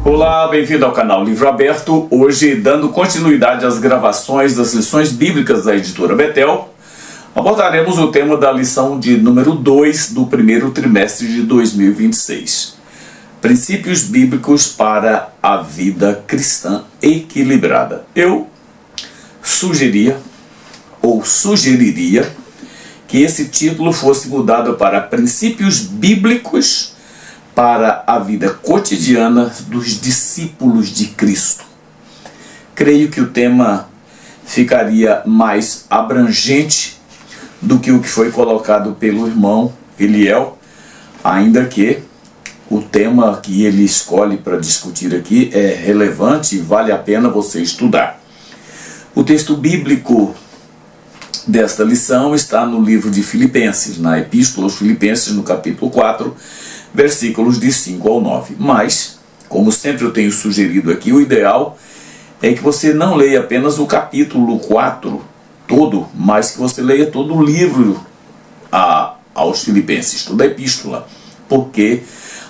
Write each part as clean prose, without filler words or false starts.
Olá, bem-vindo ao canal Livro Aberto. Hoje, dando continuidade às gravações das lições bíblicas da editora Betel, abordaremos o tema da lição de número 2 do primeiro trimestre de 2026. Princípios bíblicos para a vida cristã equilibrada. Eu sugeriria que esse título fosse mudado para Princípios Bíblicos para a vida cotidiana dos discípulos de Cristo. Creio que o tema ficaria mais abrangente do que o que foi colocado pelo irmão Eliel, ainda que o tema que ele escolhe para discutir aqui é relevante e vale a pena você estudar. O texto bíblico desta lição está no livro de Filipenses, na Epístola aos Filipenses, no capítulo 4, versículos de 5 ao 9. Mas, como sempre eu tenho sugerido aqui, o ideal é que você não leia apenas o capítulo 4 todo, mas que você leia todo o livro aos Filipenses, toda a epístola, porque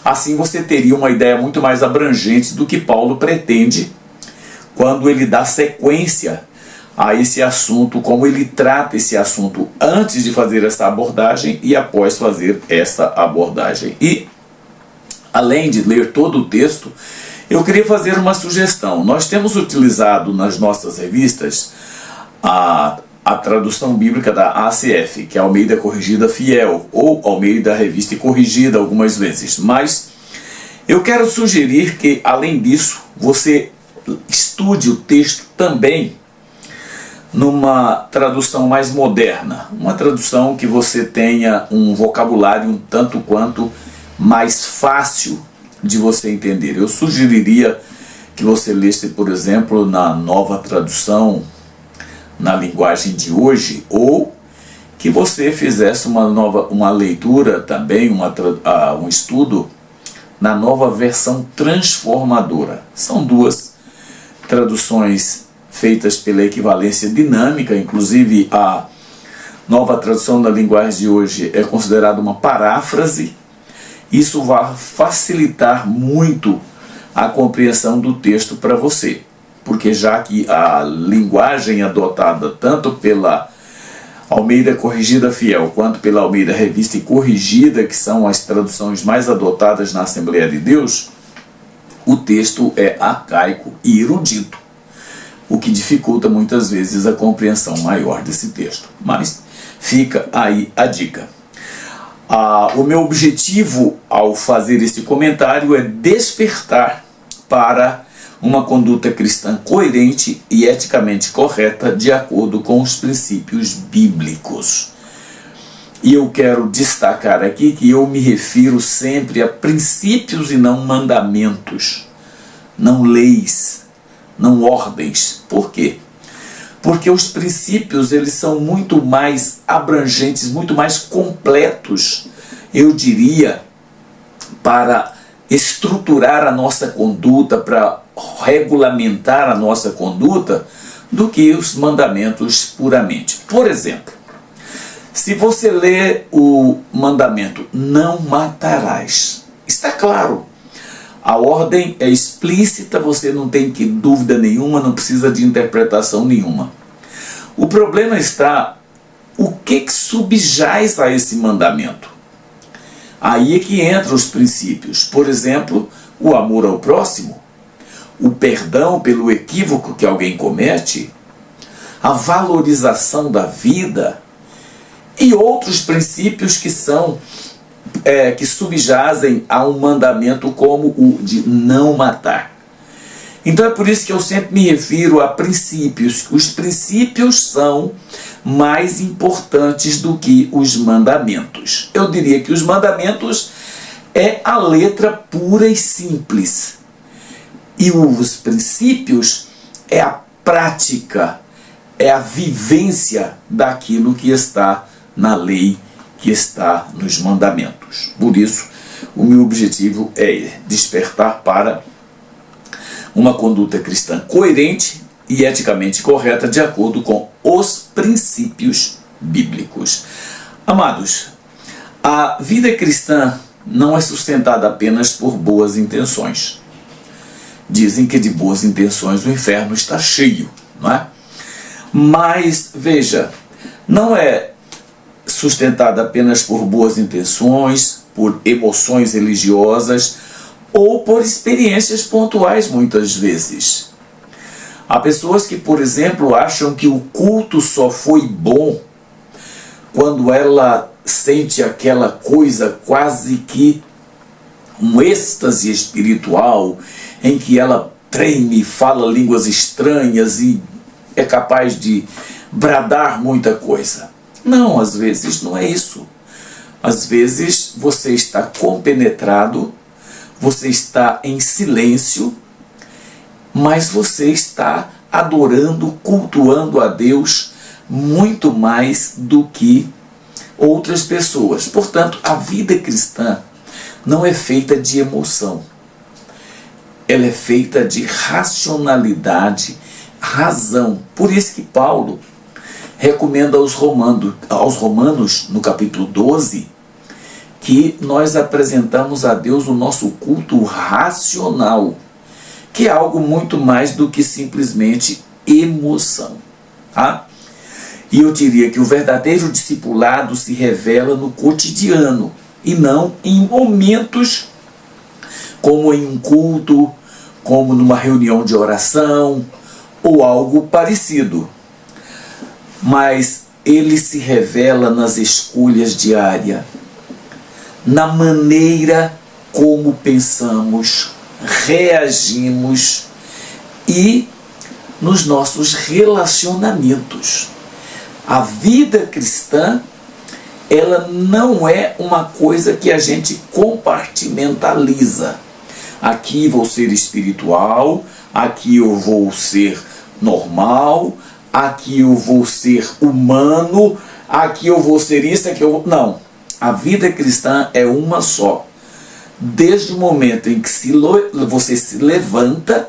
assim você teria uma ideia muito mais abrangente do que Paulo pretende quando ele dá sequência a esse assunto, como ele trata esse assunto antes de fazer essa abordagem e após fazer essa abordagem. E, além de ler todo o texto, eu queria fazer uma sugestão. Nós temos utilizado nas nossas revistas a tradução bíblica da ACF, que é Almeida Corrigida Fiel, ou Almeida Revista e Corrigida algumas vezes. Mas eu quero sugerir que, além disso, você estude o texto também numa tradução mais moderna, uma tradução que você tenha um vocabulário um tanto quanto mais fácil de você entender. Eu sugeriria que você lesse, por exemplo, na Nova Tradução, na linguagem de hoje, ou que você fizesse uma leitura também, um estudo na Nova Versão Transformadora. São duas traduções feitas pela equivalência dinâmica. Inclusive a Nova Tradução da linguagem de hoje é considerada uma paráfrase. Isso vai facilitar muito a compreensão do texto para você, porque já que a linguagem adotada tanto pela Almeida Corrigida Fiel quanto pela Almeida Revista e Corrigida, que são as traduções mais adotadas na Assembleia de Deus, o texto é arcaico e erudito, o que dificulta muitas vezes a compreensão maior desse texto. Mas fica aí a dica. O meu objetivo ao fazer esse comentário é despertar para uma conduta cristã coerente e eticamente correta de acordo com os princípios bíblicos. E eu quero destacar aqui que eu me refiro sempre a princípios e não mandamentos, não leis, não ordens. Por quê? Porque os princípios, eles são muito mais abrangentes, muito mais completos, eu diria, para estruturar a nossa conduta, para regulamentar a nossa conduta, do que os mandamentos puramente. Por exemplo, se você lê o mandamento não matarás, está claro. A ordem é explícita, você não tem dúvida nenhuma, não precisa de interpretação nenhuma. O problema está o que subjaz a esse mandamento. Aí é que entram os princípios. Por exemplo, o amor ao próximo, o perdão pelo equívoco que alguém comete, a valorização da vida e outros princípios que são que subjazem a um mandamento como o de não matar. Então é por isso que eu sempre me refiro a princípios. Os princípios são mais importantes do que os mandamentos. Eu diria que os mandamentos é a letra pura e simples. E os princípios é a prática, é a vivência daquilo que está na lei, que está nos mandamentos. Por isso, o meu objetivo é despertar para uma conduta cristã coerente e eticamente correta de acordo com os princípios bíblicos. Amados, a vida cristã não é sustentada apenas por boas intenções. dizem que de boas intenções o inferno está cheio, não é? Mas, veja, não é sustentada apenas por boas intenções, por emoções religiosas ou por experiências pontuais, muitas vezes. Há pessoas que, por exemplo, acham que o culto só foi bom quando ela sente aquela coisa quase que um êxtase espiritual, em que ela treme, fala línguas estranhas e é capaz de bradar muita coisa. Não, às vezes não é isso. Às vezes você está compenetrado, você está em silêncio, mas você está adorando, cultuando a Deus muito mais do que outras pessoas. Portanto, a vida cristã não é feita de emoção. Ela é feita de racionalidade, razão. Por isso que Paulo recomenda aos romanos, no capítulo 12, que nós apresentamos a Deus o nosso culto racional, que é algo muito mais do que simplesmente emoção. Tá? E eu diria que o verdadeiro discipulado se revela no cotidiano e não em momentos como em um culto, como numa reunião de oração ou algo parecido. Mas ele se revela nas escolhas diárias, na maneira como pensamos, reagimos e nos nossos relacionamentos. A vida cristã, ela não é uma coisa que a gente compartimentaliza. Aqui vou ser espiritual, aqui eu vou ser normal, aqui eu vou ser humano, aqui eu vou ser isso, aqui eu vou... Não, a vida cristã é uma só. Desde o momento em que você se levanta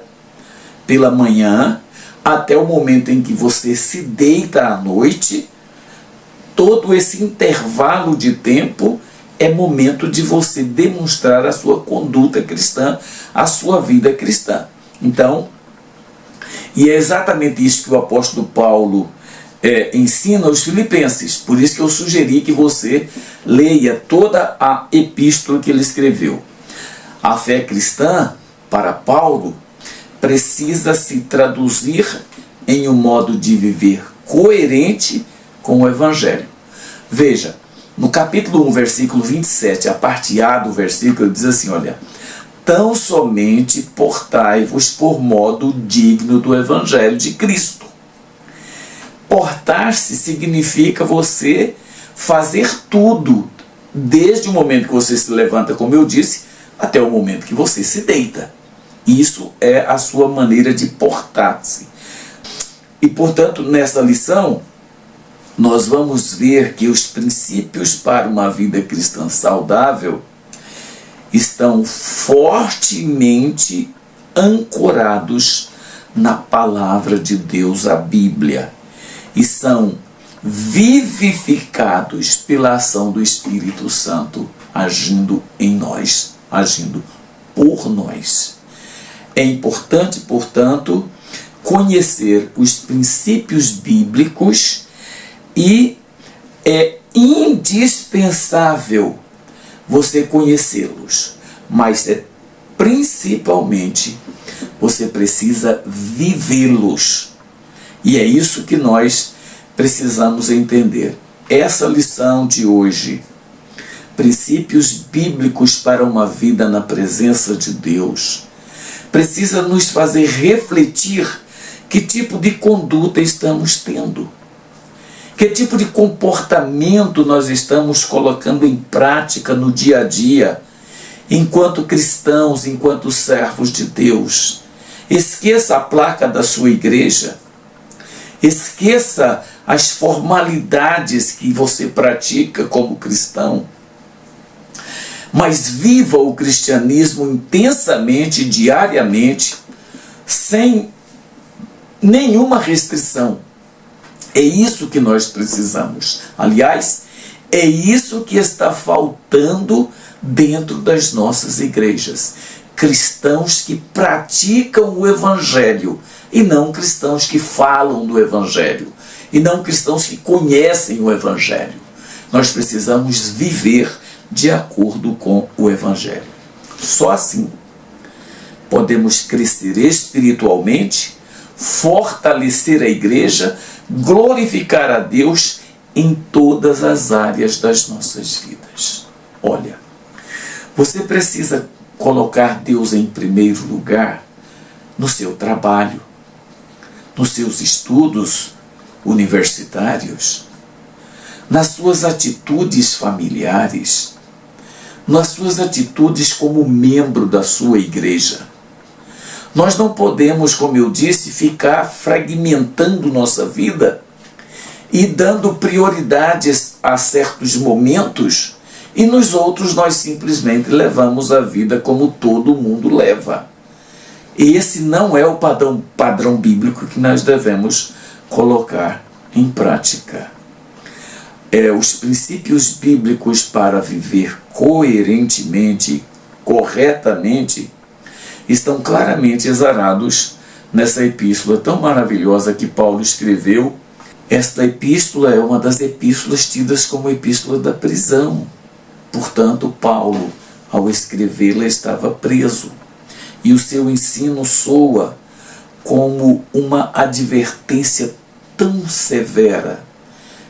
pela manhã, até o momento em que você se deita à noite, todo esse intervalo de tempo é momento de você demonstrar a sua conduta cristã, a sua vida cristã. Então, e é exatamente isso que o apóstolo Paulo ensina aos filipenses. Por isso que eu sugeri que você leia toda a epístola que ele escreveu. A fé cristã, para Paulo, precisa se traduzir em um modo de viver coerente com o Evangelho. Veja, no capítulo 1, versículo 27, a parte A do versículo, diz assim, olha: tão somente portai-vos por modo digno do Evangelho de Cristo. Portar-se significa você fazer tudo, desde o momento que você se levanta, como eu disse, até o momento que você se deita. Isso é a sua maneira de portar-se. E, portanto, nessa lição, nós vamos ver que os princípios para uma vida cristã saudável estão fortemente ancorados na palavra de Deus, a Bíblia, e são vivificados pela ação do Espírito Santo agindo em nós, agindo por nós. É importante, portanto, conhecer os princípios bíblicos e é indispensável você conhecê-los, mas principalmente você precisa vivê-los. E é isso que nós precisamos entender. Essa lição de hoje, princípios bíblicos para uma vida na presença de Deus, precisa nos fazer refletir que tipo de conduta estamos tendo. Que tipo de comportamento nós estamos colocando em prática no dia a dia, enquanto cristãos, enquanto servos de Deus. Esqueça a placa da sua igreja. Esqueça as formalidades que você pratica como cristão. Mas viva o cristianismo intensamente, diariamente, sem nenhuma restrição. É isso que nós precisamos. Aliás, é isso que está faltando dentro das nossas igrejas. cristãos que praticam o Evangelho e não cristãos que falam do Evangelho e não cristãos que conhecem o Evangelho. Nós precisamos viver de acordo com o Evangelho. Só assim podemos crescer espiritualmente, fortalecer a igreja, glorificar a Deus em todas as áreas das nossas vidas. Olha, você precisa colocar Deus em primeiro lugar no seu trabalho, nos seus estudos universitários, nas suas atitudes familiares, nas suas atitudes como membro da sua igreja. Nós não podemos, como eu disse, ficar fragmentando nossa vida e dando prioridades a certos momentos e nos outros nós simplesmente levamos a vida como todo mundo leva. Esse não é o padrão bíblico que nós devemos colocar em prática. Os princípios bíblicos para viver coerentemente, corretamente, estão claramente exarados nessa epístola tão maravilhosa que Paulo escreveu. Esta epístola é uma das epístolas tidas como epístola da prisão. Portanto, Paulo, ao escrevê-la, estava preso. E o seu ensino soa como uma advertência tão severa,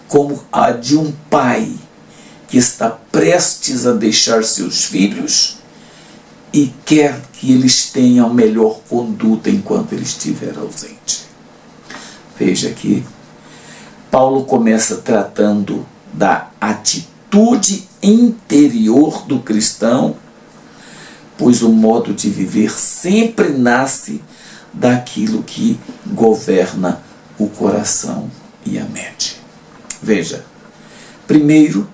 como a de um pai que está prestes a deixar seus filhos e quer que eles tenham melhor conduta enquanto ele estiver ausente. Veja aqui, Paulo começa tratando da atitude interior do cristão, pois o modo de viver sempre nasce daquilo que governa o coração e a mente. Veja, primeiro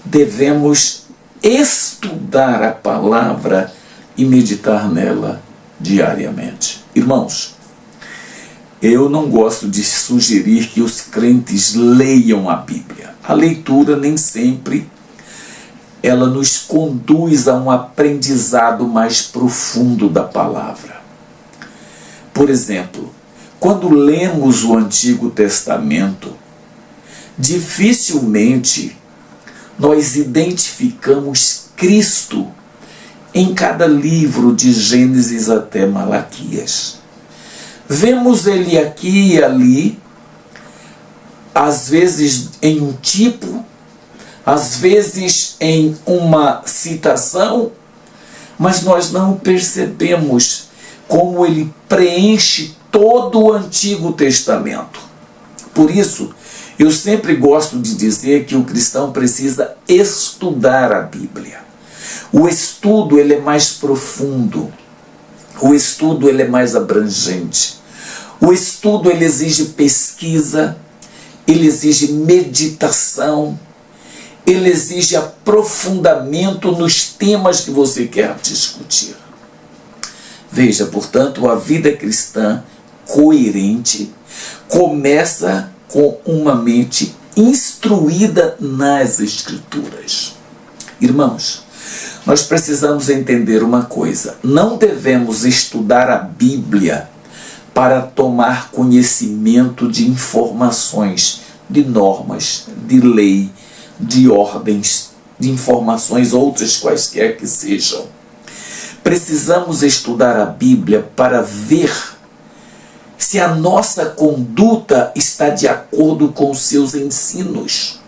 devemos estudar a palavra e meditar nela diariamente. Irmãos, eu não gosto de sugerir que os crentes leiam a Bíblia. A leitura nem sempre ela nos conduz a um aprendizado mais profundo da palavra. Por exemplo, quando lemos o Antigo Testamento, dificilmente nós identificamos Cristo em cada livro, de Gênesis até Malaquias. Vemos ele aqui e ali, às vezes em um tipo, às vezes em uma citação, mas nós não percebemos como ele preenche todo o Antigo Testamento. Por isso, eu sempre gosto de dizer que o cristão precisa estudar a Bíblia. O estudo ele é mais profundo. O estudo ele é mais abrangente. O estudo ele exige pesquisa, ele exige meditação, ele exige aprofundamento nos temas que você quer discutir. Veja, portanto, a vida cristã coerente começa com uma mente instruída nas Escrituras. Irmãos, nós precisamos entender uma coisa: não devemos estudar a Bíblia para tomar conhecimento de informações, de normas, de lei, de ordens, de informações outras quaisquer que sejam. Precisamos estudar a Bíblia para ver se a nossa conduta está de acordo com os seus ensinos,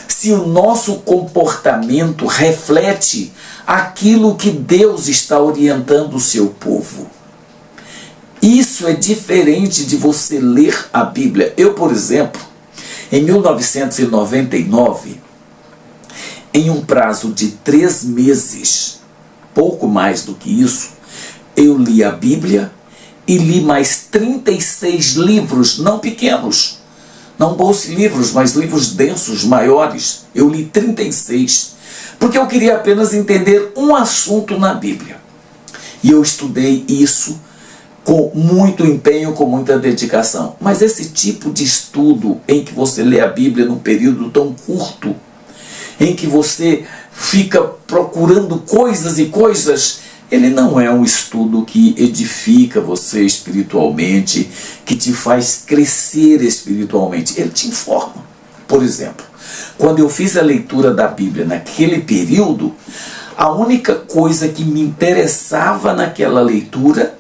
se o nosso comportamento reflete aquilo que Deus está orientando o seu povo. Isso é diferente de você ler a Bíblia. Eu, por exemplo, em 1999, em um prazo de 3 meses, pouco mais do que isso, eu li a Bíblia e li mais 36 livros, não pequenos, não bolsa-livros, mas livros densos, maiores. Eu li 36, porque eu queria apenas entender um assunto na Bíblia. E eu estudei isso com muito empenho, com muita dedicação. Mas esse tipo de estudo em que você lê a Bíblia num período tão curto, em que você fica procurando coisas e coisas, ele não é um estudo que edifica você espiritualmente, que te faz crescer espiritualmente. Ele te informa. Por exemplo, quando eu fiz a leitura da Bíblia naquele período, a única coisa que me interessava naquela leitura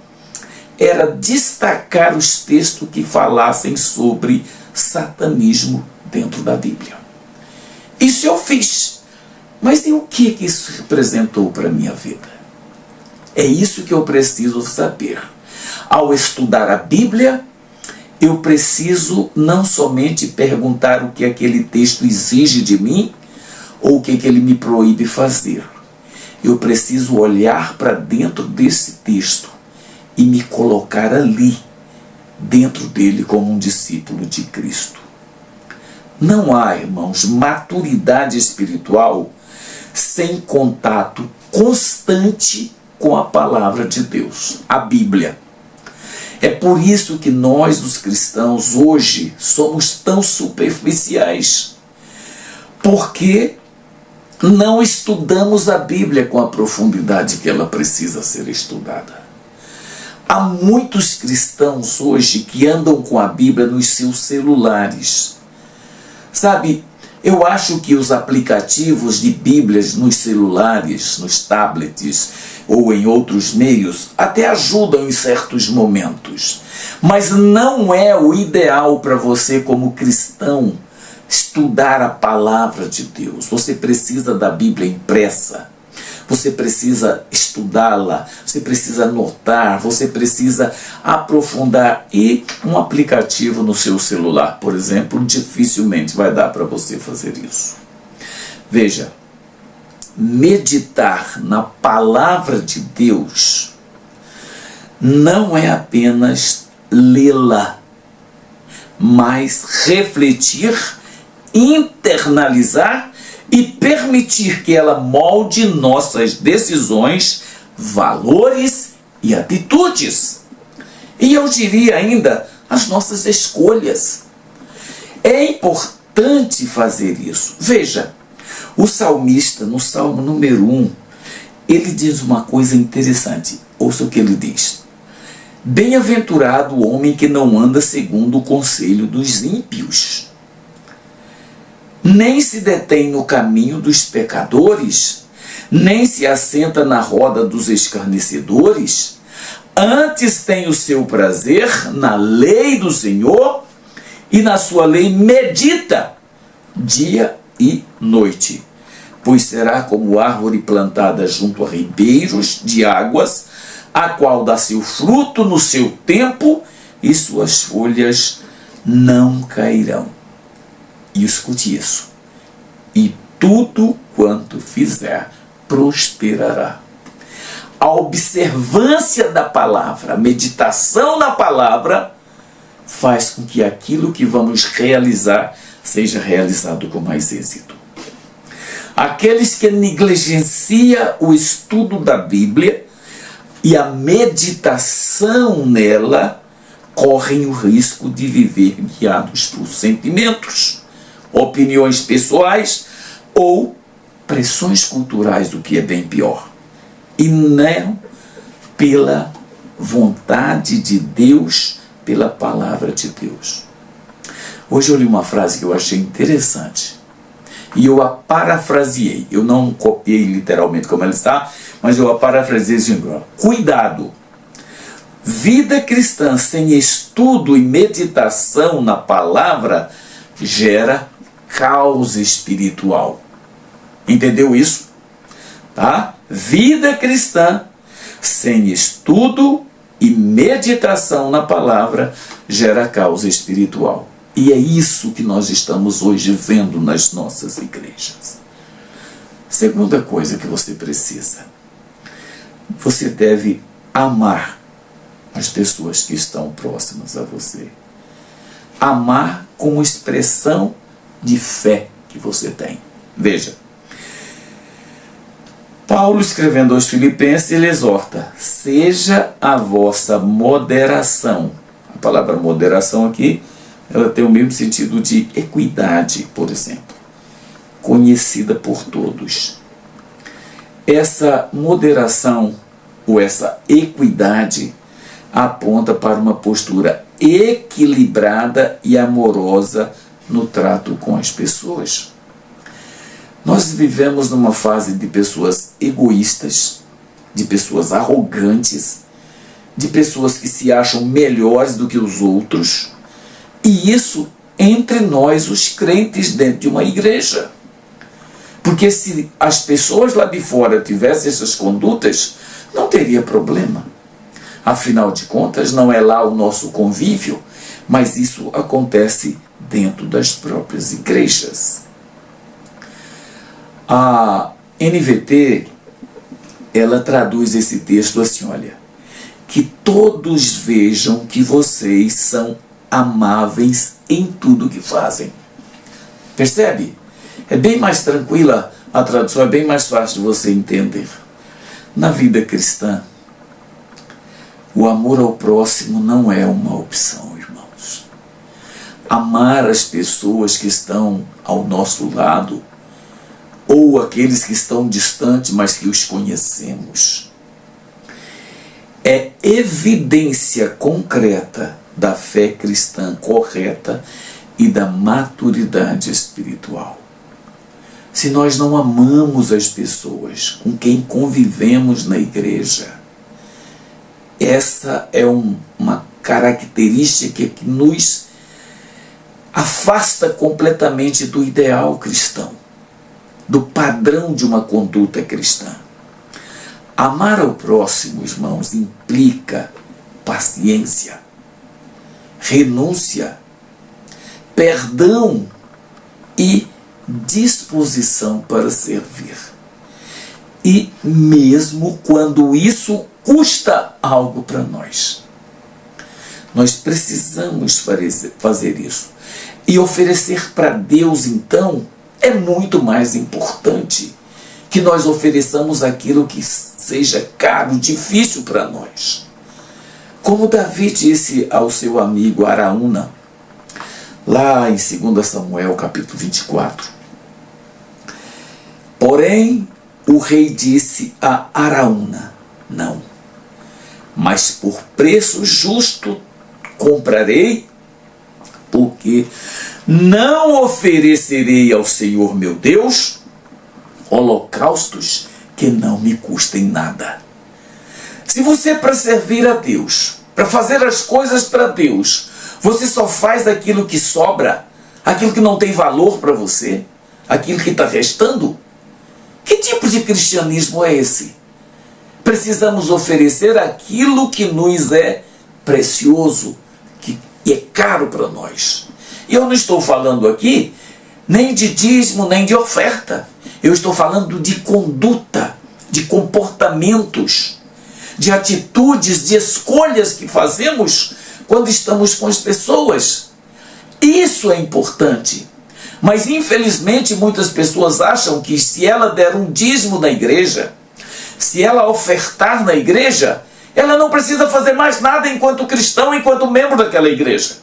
era destacar os textos que falassem sobre satanismo dentro da Bíblia. Isso eu fiz. Mas e o que isso representou para a minha vida? É isso que eu preciso saber. Ao estudar a Bíblia, eu preciso não somente perguntar o que aquele texto exige de mim, ou o que ele me proíbe fazer. Eu preciso olhar para dentro desse texto e me colocar ali, dentro dele, como um discípulo de Cristo. Não há, irmãos, maturidade espiritual sem contato constante com a palavra de Deus, a Bíblia. É por isso que nós, os cristãos, hoje somos tão superficiais, porque não estudamos a Bíblia com a profundidade que ela precisa ser estudada. Há muitos cristãos hoje que andam com a Bíblia nos seus celulares. Sabe, eu acho que os aplicativos de Bíblias nos celulares, nos tablets ou em outros meios até ajudam em certos momentos. Mas não é o ideal para você como cristão estudar a palavra de Deus. Você precisa da Bíblia impressa. Você precisa estudá-la, você precisa anotar, você precisa aprofundar. E um aplicativo no seu celular, por exemplo, dificilmente vai dar para você fazer isso. Veja, meditar na palavra de Deus não é apenas lê-la, mas refletir, internalizar e permitir que ela molde nossas decisões, valores e atitudes. E eu diria ainda, as nossas escolhas. É importante fazer isso. Veja, o salmista, no Salmo número 1, ele diz uma coisa interessante. Ouça o que ele diz. Bem-aventurado o homem que não anda segundo o conselho dos ímpios, nem se detém no caminho dos pecadores, nem se assenta na roda dos escarnecedores. Antes tem o seu prazer na lei do Senhor, e na sua lei medita dia e noite. Pois será como árvore plantada junto a ribeiros de águas, a qual dá seu fruto no seu tempo, e suas folhas não cairão. E escute isso. E tudo quanto fizer prosperará. A observância da palavra, a meditação na palavra, faz com que aquilo que vamos realizar seja realizado com mais êxito. Aqueles que negligenciam o estudo da Bíblia e a meditação nela correm o risco de viver guiados por sentimentos, opiniões pessoais ou pressões culturais, o que é bem pior, e não pela vontade de Deus, pela palavra de Deus. Hoje eu li uma frase que eu achei interessante e eu a parafraseei. Eu não copiei literalmente como ela está, mas eu a parafraseei assim: cuidado, vida cristã sem estudo e meditação na palavra gera caos espiritual. Entendeu isso? Tá? Vida cristã sem estudo e meditação na palavra gera caos espiritual. E é isso que nós estamos hoje vendo nas nossas igrejas. Segunda coisa que você precisa: você deve amar as pessoas que estão próximas a você. Amar como expressão de fé que você tem. Veja, Paulo, escrevendo aos Filipenses, ele exorta: seja a vossa moderação. A palavra moderação aqui, ela tem o mesmo sentido de equidade, por exemplo, conhecida por todos. Essa moderação ou essa equidade, aponta para uma postura equilibrada e amorosa no trato com as pessoas. Nós vivemos numa fase de pessoas egoístas, de pessoas arrogantes, de pessoas que se acham melhores do que os outros, e isso entre nós, os crentes, dentro de uma igreja. Porque se as pessoas lá de fora tivessem essas condutas, não teria problema. Afinal de contas, não é lá o nosso convívio, mas isso acontece dentro das próprias igrejas. A NVT, ela traduz esse texto assim, olha: que todos vejam que vocês são amáveis em tudo que fazem. Percebe? É bem mais tranquila a tradução, é bem mais fácil de você entender. Na vida cristã, o amor ao próximo não é uma opção, irmãos. Amar as pessoas que estão ao nosso lado, ou aqueles que estão distantes, mas que os conhecemos, é evidência concreta da fé cristã correta e da maturidade espiritual. Se nós não amamos as pessoas com quem convivemos na igreja, essa é uma característica que nos afasta completamente do ideal cristão, do padrão de uma conduta cristã. Amar ao próximo, irmãos, implica paciência, renúncia, perdão e disposição para servir. E mesmo quando isso custa algo para nós, nós precisamos fazer isso. E oferecer para Deus, então, é muito mais importante que nós ofereçamos aquilo que seja caro, difícil para nós. Como Davi disse ao seu amigo Araúna, lá em 2 Samuel, capítulo 24. Porém, o rei disse a Araúna: não, mas por preço justo comprarei, porque não oferecerei ao Senhor meu Deus holocaustos que não me custem nada. Se você, para servir a Deus, para fazer as coisas para Deus, você só faz aquilo que sobra, aquilo que não tem valor para você, aquilo que está restando, que tipo de cristianismo é esse? Precisamos oferecer aquilo que nos é precioso, que é caro para nós. E eu não estou falando aqui nem de dízimo, nem de oferta. Eu estou falando de conduta, de comportamentos, de atitudes, de escolhas que fazemos quando estamos com as pessoas. Isso é importante. Mas infelizmente muitas pessoas acham que se ela der um dízimo na igreja, se ela ofertar na igreja, ela não precisa fazer mais nada enquanto cristão, enquanto membro daquela igreja.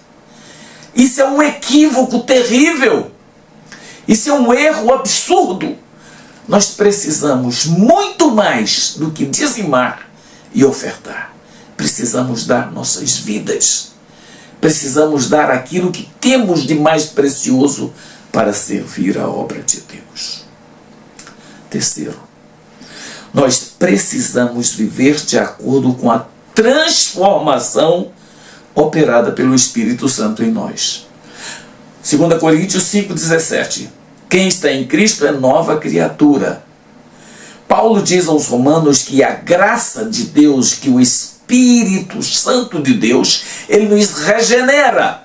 Isso é um equívoco terrível. Isso é um erro absurdo. Nós precisamos muito mais do que dizimar e ofertar. Precisamos dar nossas vidas. Precisamos dar aquilo que temos de mais precioso para servir a obra de Deus. Terceiro, nós precisamos viver de acordo com a transformação operada pelo Espírito Santo em nós. 2 Coríntios 5,17. Quem está em Cristo é nova criatura. Paulo diz aos Romanos que a graça de Deus, que o Espírito Santo de Deus, ele nos regenera.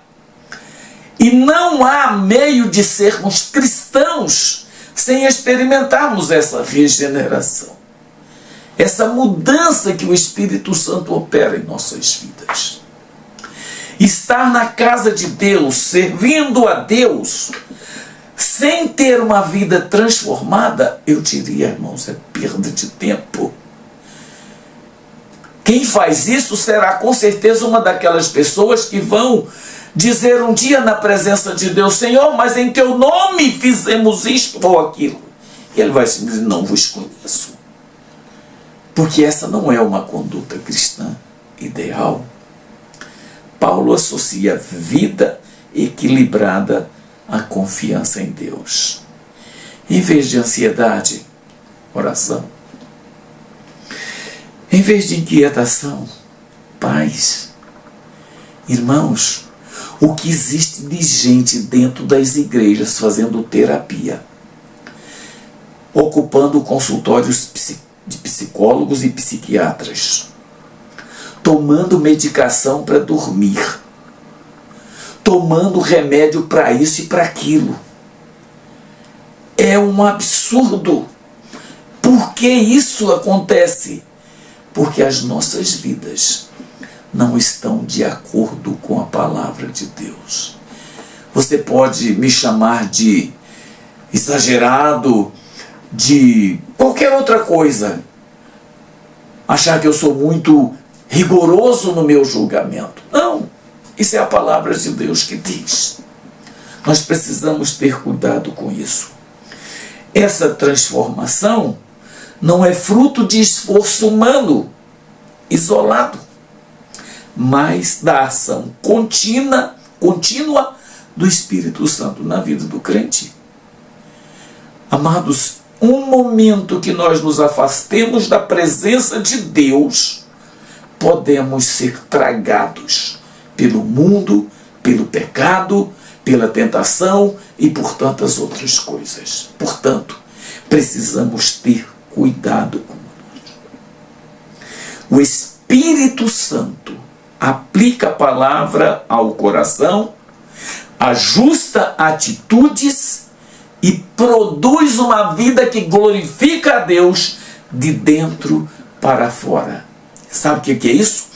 E não há meio de sermos cristãos sem experimentarmos essa regeneração. Essa mudança que o Espírito Santo opera em nossas vidas. Estar na casa de Deus, servindo a Deus, sem ter uma vida transformada, eu diria, irmãos, é perda de tempo. Quem faz isso será com certeza uma daquelas pessoas que vão dizer um dia na presença de Deus: Senhor, mas em teu nome fizemos isto ou aquilo. E ele vai dizer: não vos conheço. porque essa não é uma conduta cristã ideal. Paulo associa vida equilibrada à confiança em Deus. Em vez de ansiedade, oração. Em vez de inquietação, paz. Irmãos, o que existe de gente dentro das igrejas fazendo terapia, ocupando consultórios de psicólogos e psiquiatras, tomando medicação para dormir, tomando remédio para isso e para aquilo. É um absurdo. Por que isso acontece? Porque as nossas vidas não estão de acordo com a palavra de Deus. Você pode me chamar de exagerado, de qualquer outra coisa, achar que eu sou muito rigoroso no meu julgamento. Não, isso é a palavra de Deus que diz. Nós precisamos ter cuidado com isso. Essa transformação não é fruto de esforço humano, isolado, mas da ação contínua do Espírito Santo na vida do crente. Amados, um momento que nós nos afastemos da presença de Deus, podemos ser tragados pelo mundo, pelo pecado, pela tentação e por tantas outras coisas. Portanto, precisamos ter cuidado com isso. O Espírito Santo aplica a palavra ao coração, ajusta atitudes e produz uma vida que glorifica a Deus de dentro para fora. Sabe o que é isso?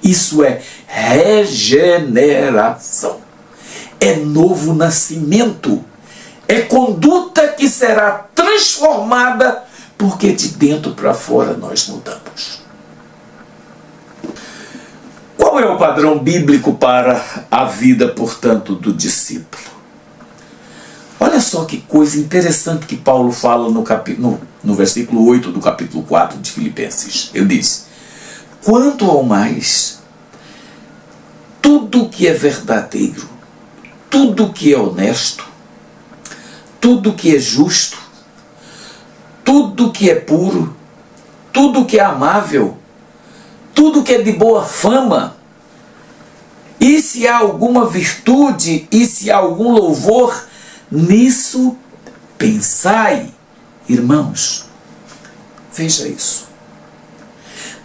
Isso é regeneração. É novo nascimento. É conduta que será transformada porque de dentro para fora nós mudamos. Qual é o padrão bíblico para a vida, portanto, do discípulo? Olha só que coisa interessante que Paulo fala no versículo 8 do capítulo 4 de Filipenses. Ele diz: quanto ao mais, tudo que é verdadeiro, tudo que é honesto, tudo que é justo, tudo que é puro, tudo que é amável, tudo que é de boa fama, e se há alguma virtude, e se há algum louvor, nisso pensai. Irmãos, veja isso.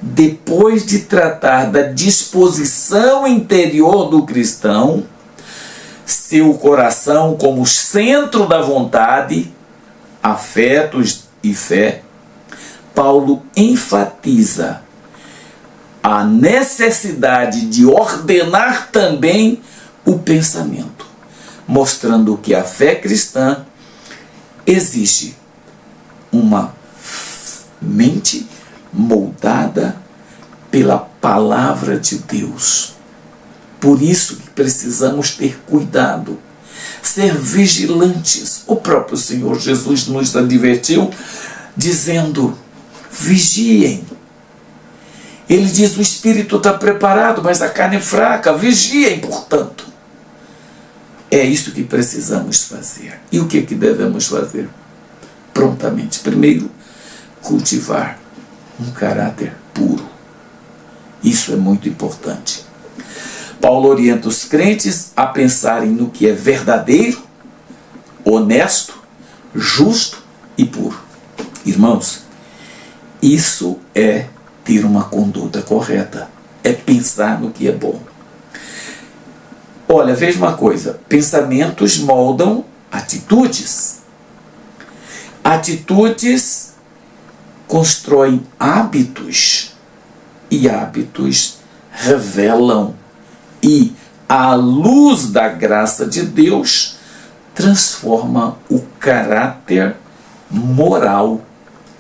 Depois de tratar da disposição interior do cristão, seu coração como centro da vontade, afetos e fé, Paulo enfatiza a necessidade de ordenar também o pensamento, mostrando que a fé cristã exige uma mente moldada pela palavra de Deus. Por isso que precisamos ter cuidado, ser vigilantes. O próprio Senhor Jesus nos advertiu, dizendo: vigiem. Ele diz: o espírito está preparado, mas a carne é fraca. Vigiem, portanto. É isso que precisamos fazer. E o que devemos fazer? Prontamente. Primeiro, cultivar um caráter puro. Isso é muito importante. Paulo orienta os crentes a pensarem no que é verdadeiro, honesto, justo e puro. Irmãos, isso é ter uma conduta correta. É pensar no que é bom. Olha, veja uma coisa. Pensamentos moldam atitudes. Atitudes constroem hábitos. E hábitos revelam. E a luz da graça de Deus transforma o caráter moral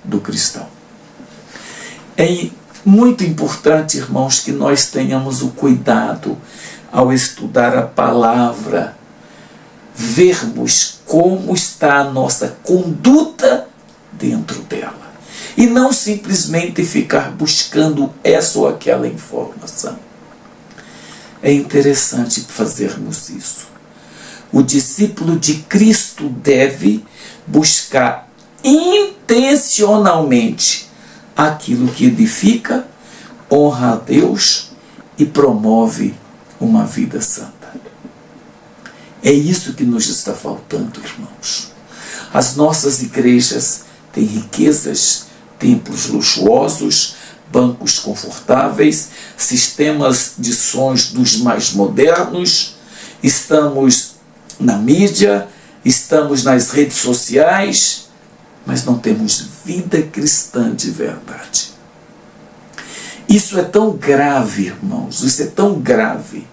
do cristão. É muito importante, irmãos, que nós tenhamos o cuidado ao estudar a palavra, vermos como está a nossa conduta dentro dela. e não simplesmente ficar buscando essa ou aquela informação. É interessante fazermos isso. O discípulo de Cristo deve buscar intencionalmente aquilo que edifica, honra a Deus e promove uma vida santa. É isso que nos está faltando, irmãos. As nossas igrejas têm riquezas, templos luxuosos, bancos confortáveis, sistemas de sons dos mais modernos, estamos na mídia, estamos nas redes sociais, mas não temos vida cristã de verdade. Isso é tão grave, irmãos, isso é tão grave,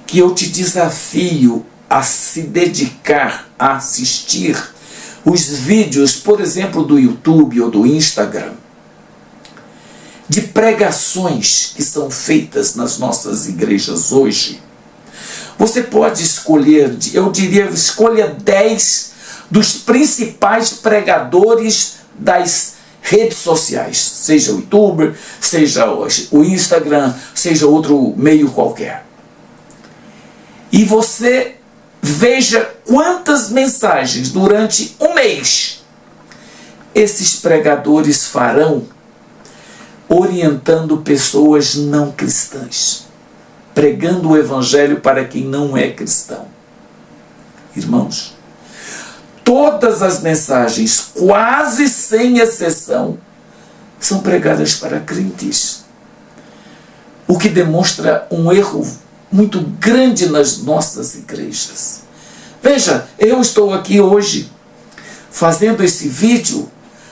que eu te desafio a se dedicar a assistir os vídeos, por exemplo, do YouTube ou do Instagram, de pregações que são feitas nas nossas igrejas hoje. Você pode escolher, eu diria, escolha 10 dos principais pregadores das redes sociais, seja o YouTube, seja o Instagram, seja outro meio qualquer. E você veja quantas mensagens durante um mês esses pregadores farão orientando pessoas não cristãs, pregando o evangelho para quem não é cristão. Irmãos, todas as mensagens, quase sem exceção, são pregadas para crentes, o que demonstra um erro muito grande nas nossas igrejas. Veja, eu estou aqui hoje fazendo esse vídeo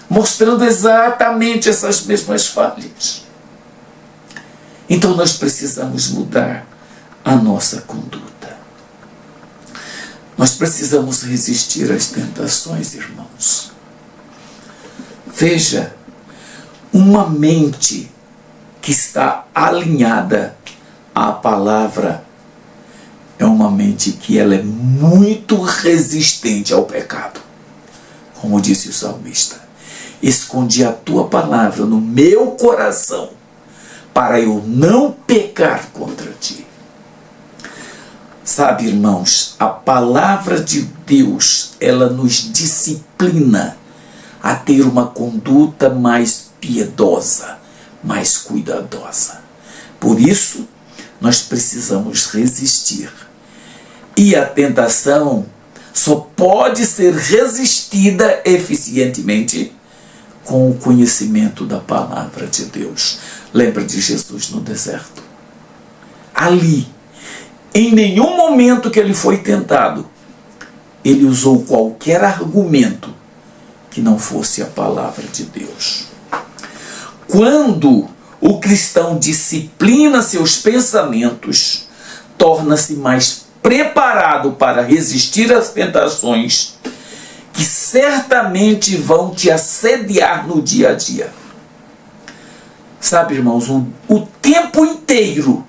mostrando exatamente essas mesmas falhas. Então nós precisamos mudar a nossa conduta. Nós precisamos resistir às tentações, irmãos. Veja, uma mente que está alinhada à palavra é uma mente que ela é muito resistente ao pecado. Como disse o salmista, escondi a tua palavra no meu coração para eu não pecar contra ti. Sabe, irmãos, a palavra de Deus, ela nos disciplina a ter uma conduta mais piedosa, mais cuidadosa. Por isso, nós precisamos resistir. E a tentação só pode ser resistida eficientemente com o conhecimento da palavra de Deus. Lembra de Jesus no deserto? Ali, em nenhum momento que ele foi tentado, ele usou qualquer argumento que não fosse a palavra de Deus. Quando o cristão disciplina seus pensamentos, torna-se mais preparado para resistir às tentações que certamente vão te assediar no dia a dia. Sabe, irmãos, o tempo inteiro,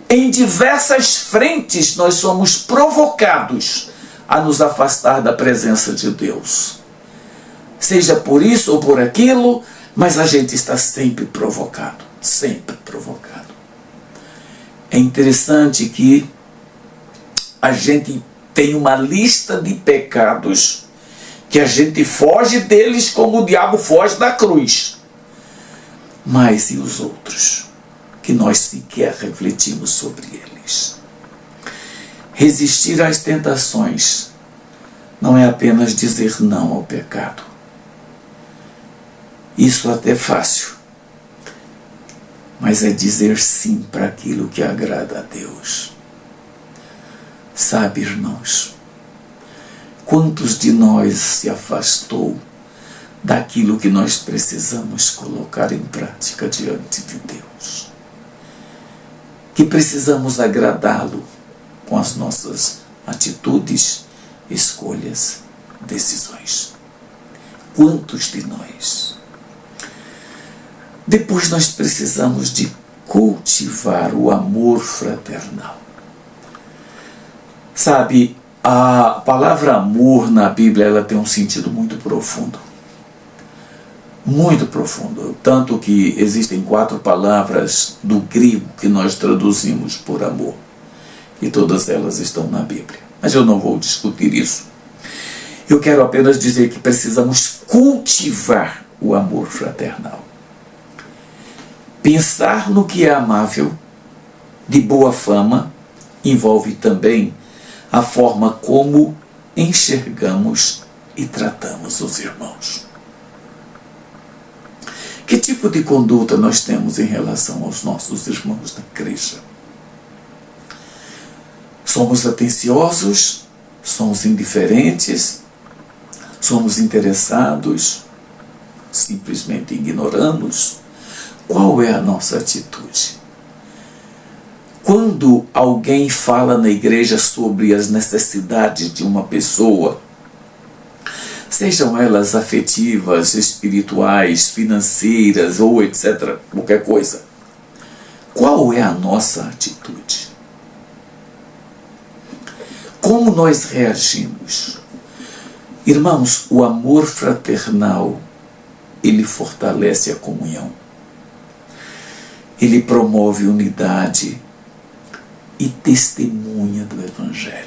em diversas frentes, nós somos provocados a nos afastar da presença de Deus. Seja por isso ou por aquilo, mas a gente está sempre provocado, sempre provocado. É interessante que a gente tem uma lista de pecados que a gente foge deles como o diabo foge da cruz. Mas e os outros? Que nós sequer refletimos sobre eles. Resistir às tentações não é apenas dizer não ao pecado. Isso até é fácil. Mas é dizer sim para aquilo que agrada a Deus. Sabe, irmãos, quantos de nós se afastou daquilo que nós precisamos colocar em prática diante de Deus? Que precisamos agradá-lo com as nossas atitudes, escolhas, decisões. Quantos de nós? Depois nós precisamos de cultivar o amor fraternal. Sabe, a palavra amor na Bíblia ela tem um sentido muito profundo. muito profundo, tanto que existem 4 palavras do grego que nós traduzimos por amor, e todas elas estão na Bíblia. Mas eu não vou discutir isso. Eu quero apenas dizer que precisamos cultivar o amor fraternal. Pensar no que é amável, de boa fama, envolve também a forma como enxergamos e tratamos os irmãos. Que tipo de conduta nós temos em relação aos nossos irmãos da igreja? Somos atenciosos? Somos indiferentes? Somos interessados? Simplesmente ignoramos? Qual é a nossa atitude? Quando alguém fala na igreja sobre as necessidades de uma pessoa, sejam elas afetivas, espirituais, financeiras ou etc., qualquer coisa, qual é a nossa atitude? Como nós reagimos? Irmãos, o amor fraternal, ele fortalece a comunhão. Ele promove unidade e testemunha do Evangelho.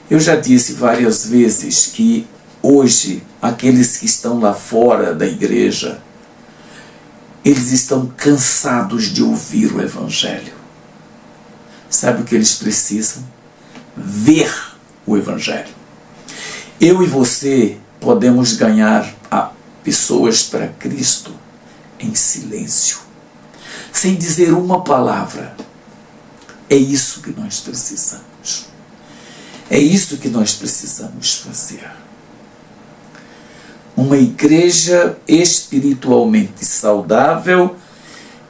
Eu já disse várias vezes que hoje, aqueles que estão lá fora da igreja, eles estão cansados de ouvir o Evangelho. Sabe o que eles precisam? Ver o Evangelho. Eu e você podemos ganhar pessoas para Cristo em silêncio, sem dizer uma palavra. É isso que nós precisamos. É isso que nós precisamos fazer. Uma igreja espiritualmente saudável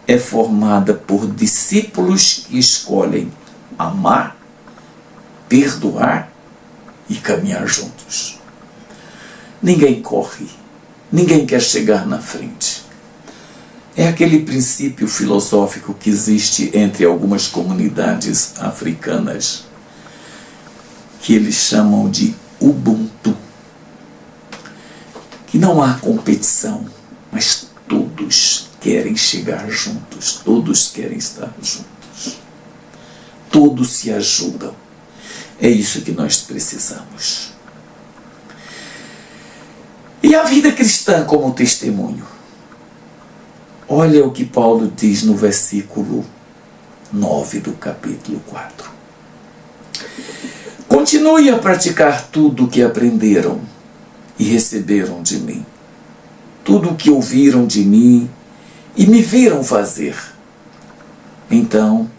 é formada por discípulos que escolhem amar, perdoar e caminhar juntos. Ninguém corre, ninguém quer chegar na frente. É aquele princípio filosófico que existe entre algumas comunidades africanas, que eles chamam de Ubuntu. Que não há competição, mas todos querem chegar juntos, todos querem estar juntos. Todos se ajudam. É isso que nós precisamos. E a vida cristã como testemunho? Olha o que Paulo diz no versículo 9 do capítulo 4. Continue a praticar tudo o que aprenderam e receberam de mim, tudo o que ouviram de mim e me viram fazer. Então,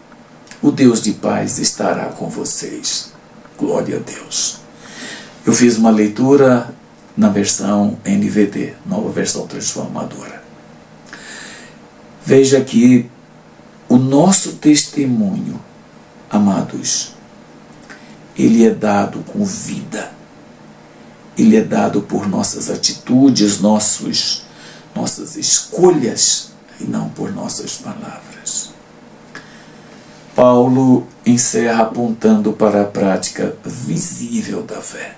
o Deus de paz estará com vocês. Glória a Deus. Eu fiz uma leitura na versão NVT, Nova Versão Transformadora. Veja que o nosso testemunho, amados, ele é dado com vida. Ele é dado por nossas atitudes, nossas escolhas, e não por nossas palavras. Paulo encerra apontando para a prática visível da fé.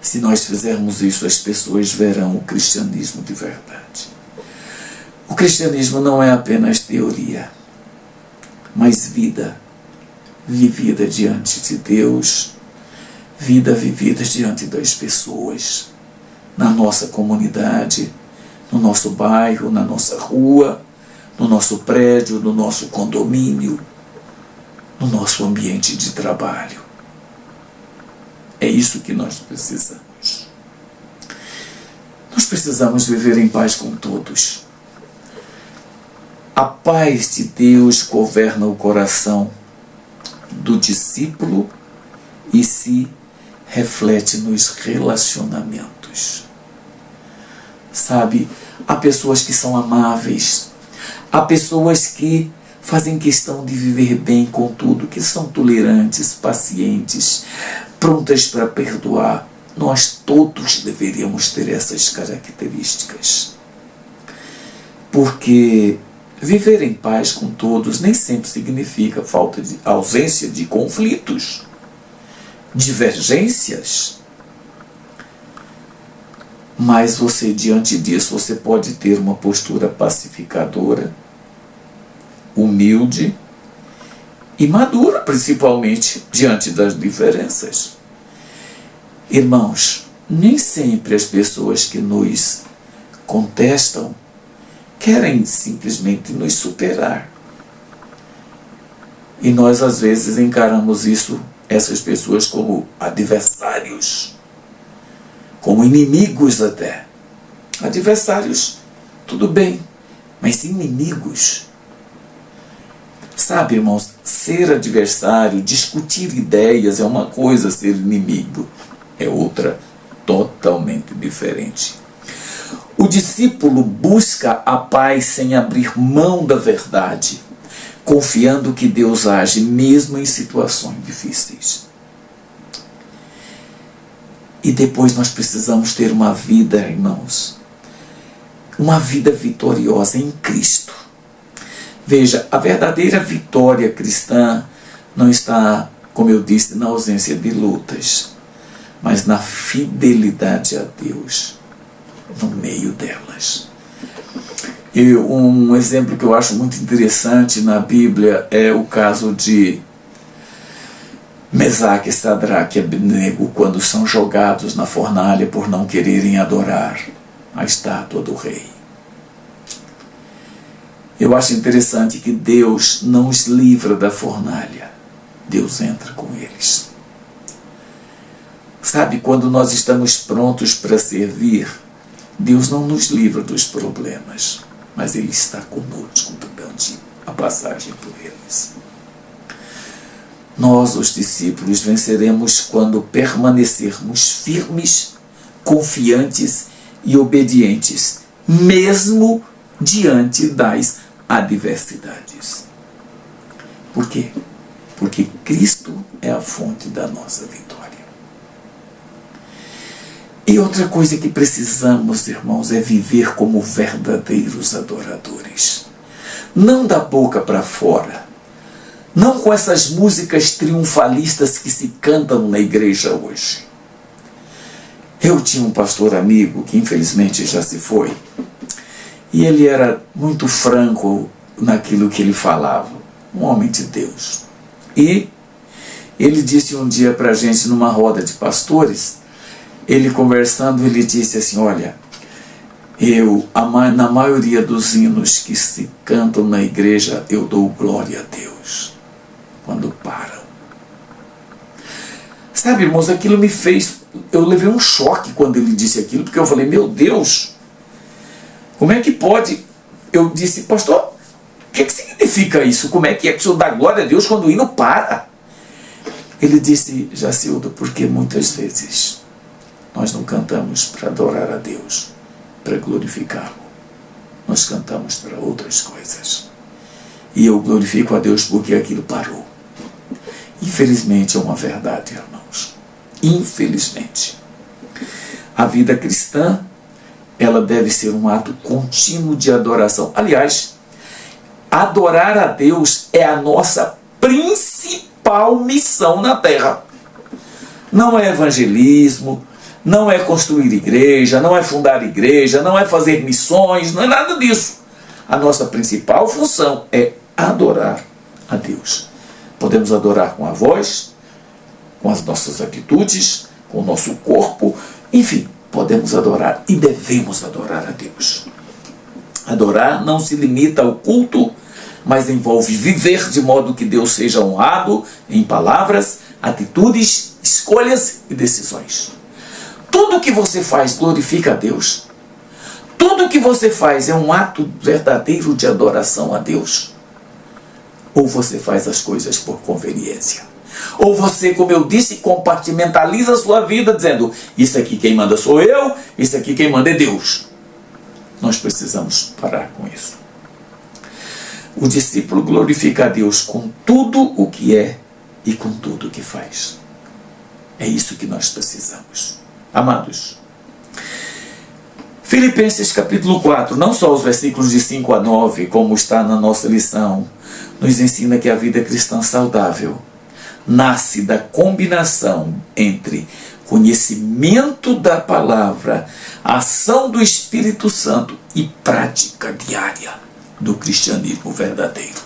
Se nós fizermos isso, as pessoas verão o cristianismo de verdade. O cristianismo não é apenas teoria, mas vida vivida diante de Deus, vida vivida diante das pessoas, na nossa comunidade, no nosso bairro, na nossa rua, no nosso prédio, no nosso condomínio, no nosso ambiente de trabalho. É isso que nós precisamos. Nós precisamos viver em paz com todos. A paz de Deus governa o coração do discípulo e se reflete nos relacionamentos. Sabe, há pessoas que são amáveis, há pessoas que fazem questão de viver bem com tudo, que são tolerantes, pacientes, prontas para perdoar. Nós todos deveríamos ter essas características. Porque viver em paz com todos nem sempre significa ausência de conflitos, divergências. Mas você, diante disso, você pode ter uma postura pacificadora, humilde e madura, principalmente, diante das diferenças. Irmãos, nem sempre as pessoas que nos contestam querem simplesmente nos superar. E nós, às vezes, encaramos essas pessoas como adversários, como inimigos até. Adversários, tudo bem, mas inimigos. Sabe, irmãos, ser adversário, discutir ideias é uma coisa, ser inimigo é outra totalmente diferente. O discípulo busca a paz sem abrir mão da verdade, confiando que Deus age mesmo em situações difíceis. E depois nós precisamos ter uma vida, irmãos, uma vida vitoriosa em Cristo. Veja, a verdadeira vitória cristã não está, como eu disse, na ausência de lutas, mas na fidelidade a Deus, no meio delas. E um exemplo que eu acho muito interessante na Bíblia é o caso de Mesaque, Sadraque e Abednego, quando são jogados na fornalha por não quererem adorar a estátua do rei. Eu acho interessante que Deus não os livra da fornalha, Deus entra com eles. Sabe, quando nós estamos prontos para servir, Deus não nos livra dos problemas, mas Ele está conosco durante a passagem por eles. Nós, os discípulos, venceremos quando permanecermos firmes, confiantes e obedientes, mesmo diante das adversidades. Por quê? Porque Cristo é a fonte da nossa vitória. E outra coisa que precisamos, irmãos, é viver como verdadeiros adoradores. Não da boca para fora. Não com essas músicas triunfalistas que se cantam na igreja hoje. Eu tinha um pastor amigo que infelizmente já se foi. E ele era muito franco naquilo que ele falava. Um homem de Deus. E ele disse um dia para a gente numa roda de pastores, ele conversando, ele disse assim, olha, na maioria dos hinos que se cantam na igreja, eu dou glória a Deus. Quando param. Sabe, irmãos, aquilo me fez, eu levei um choque quando ele disse aquilo, porque eu falei, meu Deus, como é que pode? Eu disse, pastor, o que significa isso? Como é que o senhor dá glória a Deus quando o hino para? Ele disse, Jacildo, porque muitas vezes nós não cantamos para adorar a Deus, para glorificá-lo. Nós cantamos para outras coisas. E eu glorifico a Deus porque aquilo parou. Infelizmente é uma verdade, irmãos. Infelizmente. A vida cristã, ela deve ser um ato contínuo de adoração. Aliás, adorar a Deus é a nossa principal missão na terra. Não é evangelismo, não é construir igreja, não é fundar igreja, não é fazer missões, não é nada disso. A nossa principal função é adorar a Deus. Podemos adorar com a voz, com as nossas atitudes, com o nosso corpo, enfim, podemos adorar e devemos adorar a Deus. Adorar não se limita ao culto, mas envolve viver de modo que Deus seja honrado em palavras, atitudes, escolhas e decisões. Tudo que você faz glorifica a Deus. Tudo que você faz é um ato verdadeiro de adoração a Deus. Ou você faz as coisas por conveniência. Ou você, como eu disse, compartimentaliza a sua vida dizendo, isso aqui quem manda sou eu, isso aqui quem manda é Deus. Nós precisamos parar com isso. O discípulo glorifica a Deus com tudo o que é e com tudo o que faz. É isso que nós precisamos. Amados, Filipenses capítulo 4, não só os versículos de 5 a 9, como está na nossa lição, nos ensina que a vida cristã saudável nasce da combinação entre conhecimento da palavra, ação do Espírito Santo e prática diária do cristianismo verdadeiro.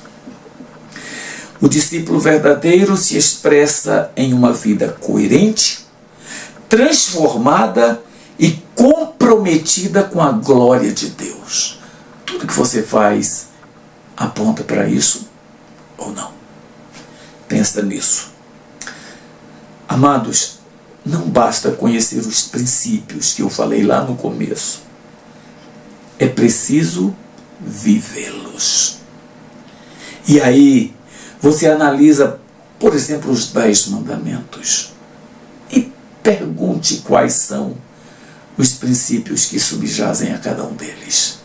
O discípulo verdadeiro se expressa em uma vida coerente, transformada e comprometida com a glória de Deus. Tudo que você faz aponta para isso ou não? Pensa nisso. Amados, não basta conhecer os princípios que eu falei lá no começo. É preciso vivê-los. E aí, você analisa, por exemplo, os 10 mandamentos e pergunte quais são os princípios que subjazem a cada um deles.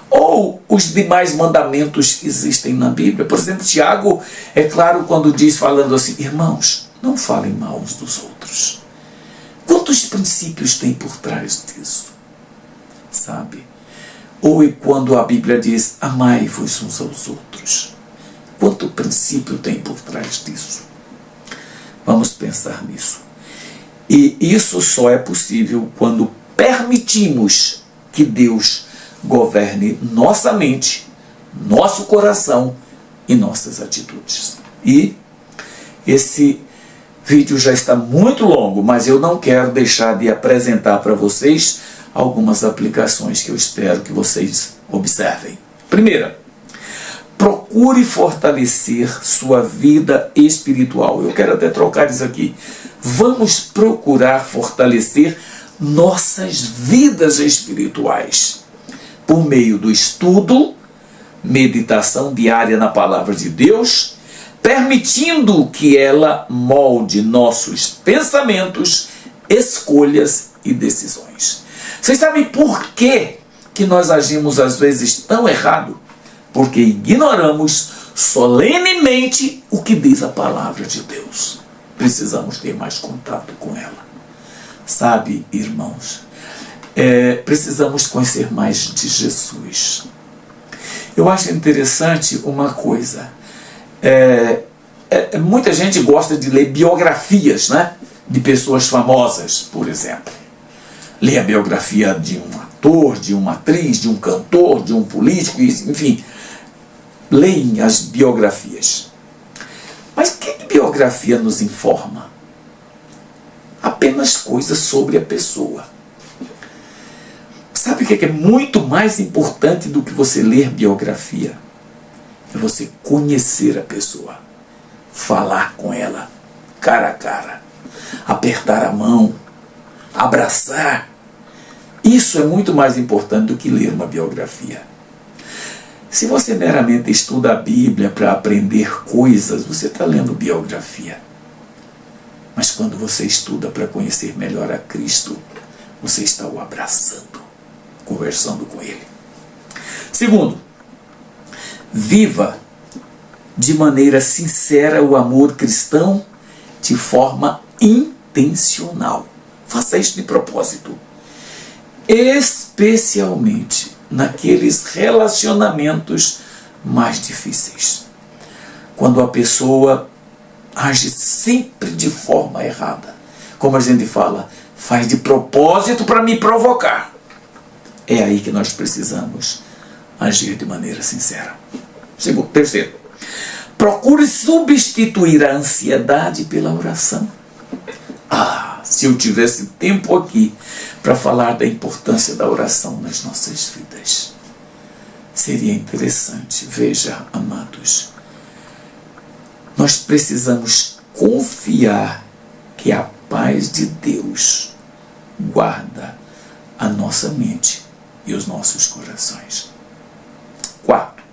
Ou os demais mandamentos que existem na Bíblia. Por exemplo, Tiago, é claro, quando diz, falando assim, irmãos, não falem mal uns dos outros. Quantos princípios tem por trás disso? Sabe? Ou quando a Bíblia diz, amai-vos uns aos outros. Quanto princípio tem por trás disso? Vamos pensar nisso. E isso só é possível quando permitimos que Deus governe nossa mente, nosso coração e nossas atitudes. E esse vídeo já está muito longo, mas eu não quero deixar de apresentar para vocês algumas aplicações que eu espero que vocês observem. Primeira, procure fortalecer sua vida espiritual. Eu quero até trocar isso aqui. Vamos procurar fortalecer nossas vidas espirituais por meio do estudo, meditação diária na palavra de Deus, permitindo que ela molde nossos pensamentos, escolhas e decisões. Vocês sabem por que nós agimos às vezes tão errado? Porque ignoramos solenemente o que diz a palavra de Deus. Precisamos ter mais contato com ela. Sabe, irmãos, precisamos conhecer mais de Jesus. Eu acho interessante uma coisa. Muita gente gosta de ler biografias, né, de pessoas famosas, por exemplo. Lê a biografia de um ator, de uma atriz, de um cantor, de um político, enfim. Leem as biografias. Mas que biografia nos informa? Apenas coisas sobre a pessoa. Sabe o que é muito mais importante do que você ler biografia? É você conhecer a pessoa, falar com ela, cara a cara, apertar a mão, abraçar. Isso é muito mais importante do que ler uma biografia. Se você meramente estuda a Bíblia para aprender coisas, você está lendo biografia. Mas quando você estuda para conhecer melhor a Cristo, você está o abraçando, conversando com Ele. Segundo, viva de maneira sincera o amor cristão de forma intencional. Faça isso de propósito. Especialmente naqueles relacionamentos mais difíceis. Quando a pessoa age sempre de forma errada. Como a gente fala, faz de propósito para me provocar. É aí que nós precisamos agir de maneira sincera. Terceiro, procure substituir a ansiedade pela oração. Se eu tivesse tempo aqui para falar da importância da oração nas nossas vidas, seria interessante. Veja, amados, nós precisamos confiar que a paz de Deus guarda a nossa mente e os nossos corações. 4.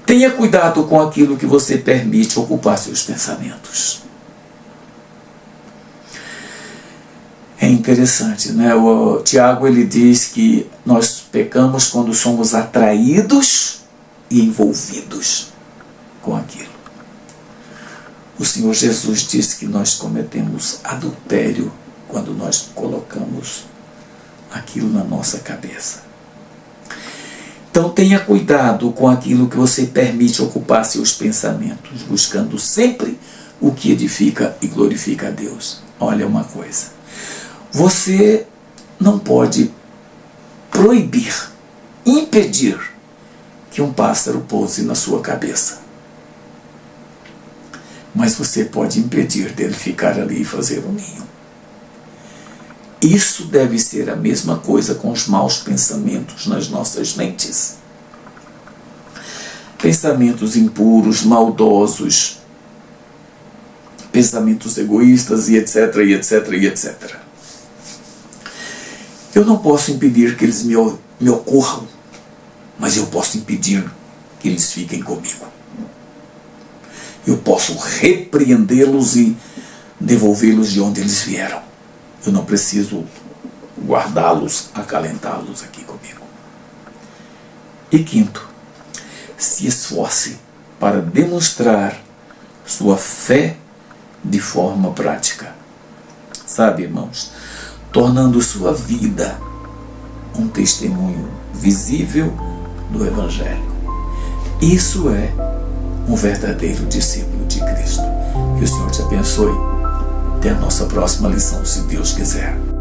Tenha cuidado com aquilo que você permite ocupar seus pensamentos. É interessante, né? O Tiago, ele diz que nós pecamos quando somos atraídos e envolvidos com aquilo. O Senhor Jesus disse que nós cometemos adultério quando nós colocamos aquilo na nossa cabeça. Então tenha cuidado com aquilo que você permite ocupar seus pensamentos, buscando sempre o que edifica e glorifica a Deus. olha uma coisa, você não pode proibir, impedir que um pássaro pouse na sua cabeça. Mas você pode impedir dele ficar ali e fazer um ninho. Isso deve ser a mesma coisa com os maus pensamentos nas nossas mentes. Pensamentos impuros, maldosos, pensamentos egoístas e etc, e etc, e etc. Eu não posso impedir que eles me ocorram, mas eu posso impedir que eles fiquem comigo. Eu posso repreendê-los e devolvê-los de onde eles vieram. Eu não preciso guardá-los, acalentá-los aqui comigo. E quinto, se esforce para demonstrar sua fé de forma prática. Sabe, irmãos, tornando sua vida um testemunho visível do Evangelho. Isso é um verdadeiro discípulo de Cristo. Que o Senhor te abençoe. Até a nossa próxima lição, se Deus quiser.